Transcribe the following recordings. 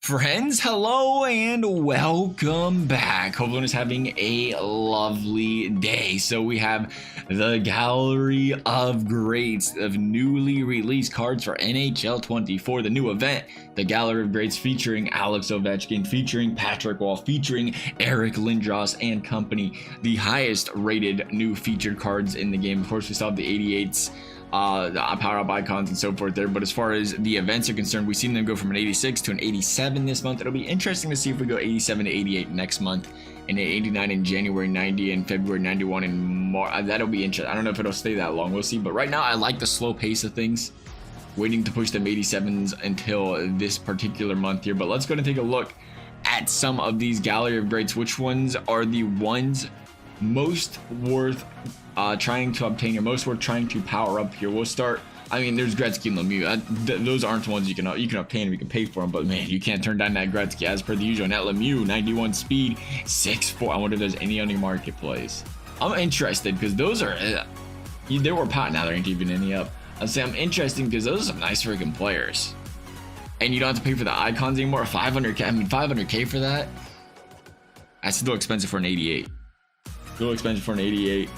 Friends, hello and welcome back. Hope everyone is having a lovely day. So we have the Gallery of Greats of newly released cards for NHL 24, the new event, the Gallery of Greats featuring Alex Ovechkin, featuring Patrick Wall, featuring Eric Lindros and company, the highest rated new featured cards in the game. Of course, we still have the 88s. Power up icons and so forth there, but as far as the events are concerned, we've seen them go from an 86 to an 87 this month. It'll be interesting to see if we go 87 to 88 next month, and 89 in January, 90 in February, 91 in March. That'll be interesting. I don't know if it'll stay that long, we'll see, but right now I like the slow pace of things, waiting to push them 87s until this particular month here. But let's go and take a look at some of these Gallery of Greats. Which ones are the ones most worth trying to obtain, or most worth trying to power up here? We'll start. I mean, there's Gretzky and Lemieux. Those aren't the ones you can obtain and you can pay for them, but man, you can't turn down that Gretzky as per the usual. And that Lemieux, 91 speed, 6'4". I wonder if there's any on the marketplace. I'm interested because those are they were pot. Now there ain't even any up. I'd say I'm interested because those are some nice freaking players, and you don't have to pay for the icons anymore. 500k. I mean, 500k for that. That's still expensive for an 88. Still expensive for an 88.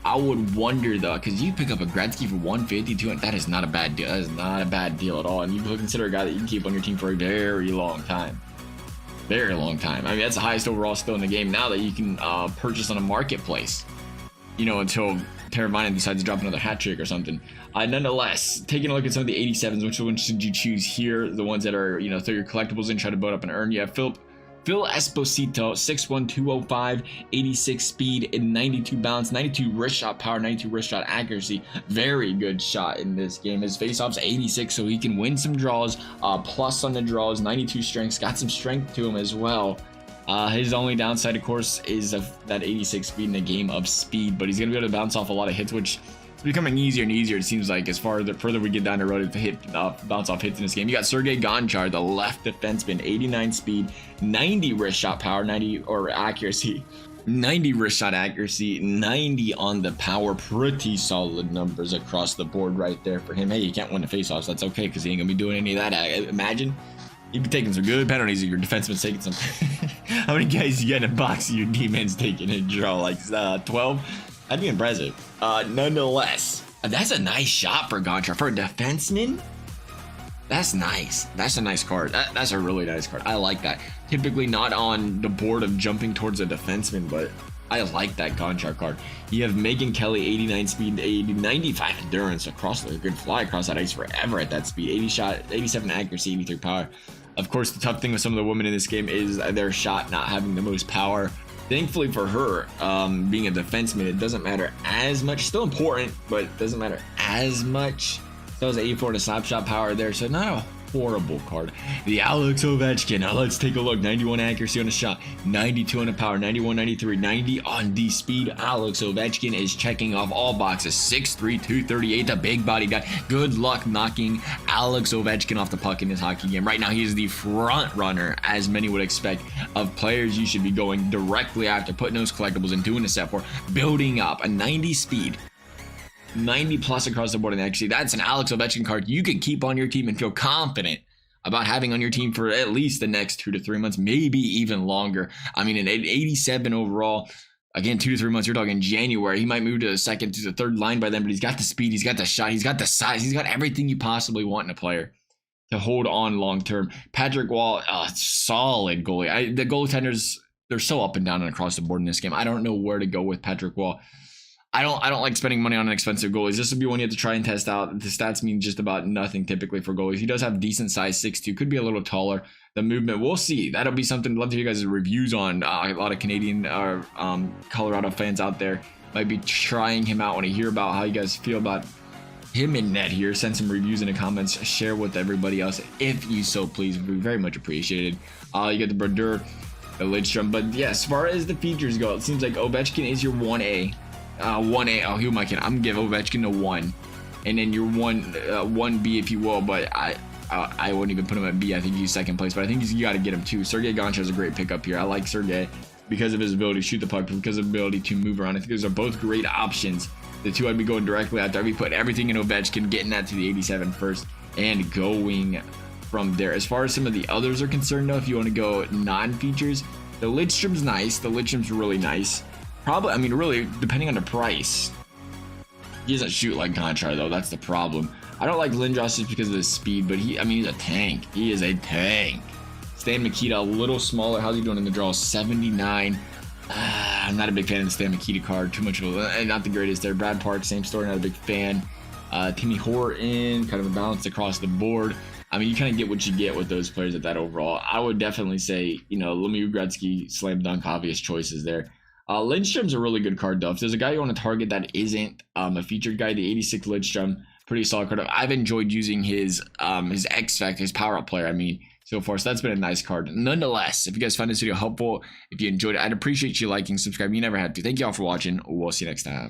I would wonder though, because you pick up a Gretzky for 150, 200, that is not a bad deal. That is not a bad deal at all. And you consider a guy that you can keep on your team for a very long time. Very long time. I mean, that's the highest overall still in the game now that you can purchase on a marketplace. You know, until Teravainen decides to drop another hat trick or something. Nonetheless, taking a look at some of the 87s, which ones should you choose here? The ones that are, you know, throw your collectibles in, try to build up and earn. You have Phil Esposito, 6'1", 205, 86 speed, and 92 balance, 92 wrist shot power, 92 wrist shot accuracy. Very good shot in this game. His faceoff's 86, so he can win some draws. Plus on the draws, 92 strengths, got some strength to him as well. His only downside, of course, is that 86 speed in a game of speed, but he's going to be able to bounce off a lot of hits, which it's becoming easier and easier, it seems like, as far the further we get down the road to bounce off hits in this game. You got Sergei Gonchar, the left defenseman, 89 speed, 90 wrist shot power, 90 accuracy, 90 wrist shot accuracy, 90 on the power. Pretty solid numbers across the board right there for him. Hey, you can't win the faceoffs. That's okay, because he ain't gonna be doing any of that. Imagine you'd be taking some good penalties if your defenseman's taking some. How many guys you get in a box and your D-man's taking a draw? Like 12? That'd be impressive. Nonetheless, that's a nice shot for Gonchar. For a defenseman, that's nice. That's a nice card. That's a really nice card. I like that. Typically not on the board of jumping towards a defenseman, but I like that Gonchar card. You have Megan Kelly, 89 speed, 95 endurance across the good fly across that ice forever at that speed. 80 shot, 87 accuracy, 83 power. Of course, the tough thing with some of the women in this game is their shot not having the most power. Thankfully for her, being a defenseman, it doesn't matter as much. Still important, but it doesn't matter as much. So it's 84 to slap shot power there, so not a horrible card. The Alex Ovechkin. Now let's take a look. 91 accuracy on the shot, 92 on the power, 91, 93, 90 on the speed. Alex Ovechkin is checking off all boxes. 6'3", 238, the big body guy. Good luck knocking Alex Ovechkin off the puck in this hockey game. Right now, he is the front runner, as many would expect, of players you should be going directly after, putting those collectibles and doing a set for, building up a 90 speed. 90 plus across the board, and actually that's an Alex Ovechkin card you can keep on your team and feel confident about having on your team for at least the next 2 to 3 months, maybe even longer. I mean, an 87 overall, again, 2 to 3 months, you're talking January. He might move to the second to the third line by then, but he's got the speed, he's got the shot, he's got the size, he's got everything you possibly want in a player to hold on long term. Patrick Wall, solid goalie. The goaltenders, they're so up and down and across the board in this game. I don't know where to go with Patrick Wall. I don't like spending money on an expensive goalies. This would be one you have to try and test out. The stats mean just about nothing typically for goalies. He does have decent size, 6'2", could be a little taller. The movement, we'll see. That'll be something. I'd love to hear you guys' reviews on. A lot of Canadian or Colorado fans out there might be trying him out. Want to hear about how you guys feel about him in net here. Send some reviews in the comments. Share with everybody else if you so please. Would be very much appreciated. You get the Brodeur, the Lidstrom. But yeah, as far as the features go, it seems like Ovechkin is your 1A. 1A. Oh, who am I kidding? I'm gonna give Ovechkin a 1, and then your 1B if you will. But I wouldn't even put him at B. I think he's second place, but I think you got to get him too. Sergei Gonchar is a great pickup here. I like Sergei because of his ability to shoot the puck, because of his ability to move around. I think those are both great options. The two I'd be going directly after. I'd be putting everything in Ovechkin, getting that to the 87 first, and going from there. As far as some of the others are concerned, though, if you want to go non-features, the Lidstrom's nice. The Lidstrom's really nice. Probably, I mean, really, depending on the price. He doesn't shoot like gonchar, though. That's the problem. I don't like Lindros just because of his speed, but he's a tank. He is a tank. Stan Mikita, a little smaller. How's he doing in the draw? 79. I'm not a big fan of the Stan Mikita card. Too much of a, not the greatest there. Brad Park, same story. Not a big fan. Timmy Horton, kind of a balance across the board. I mean, you kind of get what you get with those players at that overall. I would definitely say, Lemieux, Gretzky, slam dunk, obvious choices there. Lindstrom's a really good card, though. If there's a guy you want to target that isn't a featured guy, the 86 Lidstrom, pretty solid card. I've enjoyed using his X Factor, his power up player, so far. So that's been a nice card. Nonetheless, if you guys found this video helpful, if you enjoyed it, I'd appreciate you liking, subscribing. You never had to. Thank you all for watching. We'll see you next time.